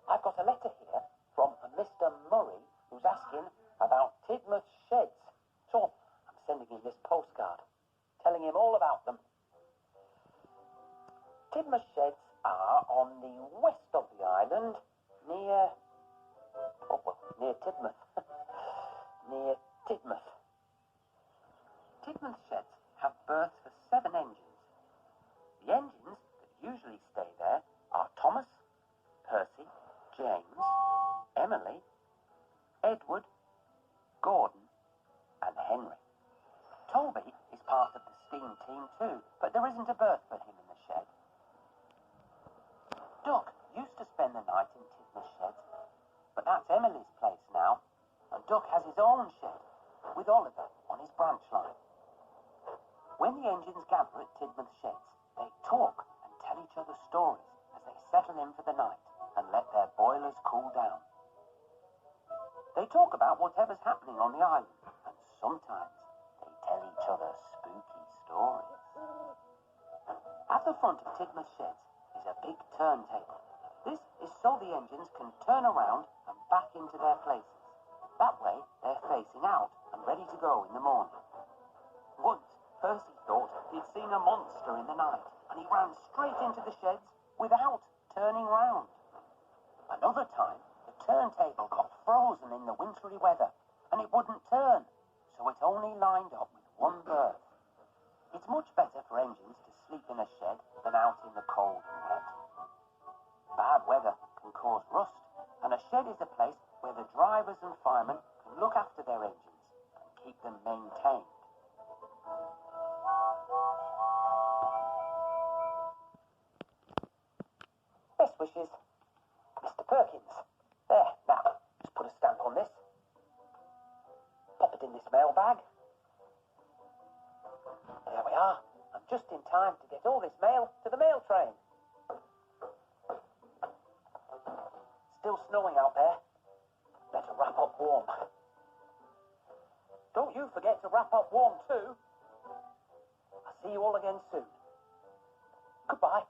I've got a letter here from a Mr. Murray who's asking about Tidmouth sheds. So I'm sending him this postcard, telling him all about them. Tidmouth sheds are on the west of the island, near Tidmouth. Near Tidmouth. Tidmouth sheds have berths for 7 engines. The engines that usually stay there are Thomas, Percy, James, Emily, Edward, Gordon, and Henry. Toby is part of the steam team too, but there isn't a berth for him in the shed. Duck used to spend the night in Tidmouth sheds, but that's Emily's place now, and Duck has his own shed with Oliver on his branch line. When the engines gather at Tidmouth sheds, they talk and tell each other stories as they settle in for the night and let their boilers cool down. They talk about whatever's happening on the island, and sometimes they tell each other spooky stories. At the front of Tidmouth sheds is a big turntable. This is so the engines can turn around and back into their places. That way they're facing out and ready to go in the morning. Once, Percy thought he'd seen a monster in the night, and he ran straight into the sheds without turning round. Another time, the turntable got frozen in the wintry weather, and it wouldn't turn, so it only lined up with one berth. It's much better for engines to sleep in a shed than out in the cold and wet. Bad weather can cause rust, and a shed is a place where the drivers and firemen can look after their engines and keep them maintained. Best wishes, Mr. Perkins. There, now, just put a stamp on this. Pop it in this mail bag. There we are. I'm just in time to get all this mail to the mail train. Still snowing out there. Better wrap up warm. Don't you forget to wrap up warm too. I'll see you all again soon. Goodbye.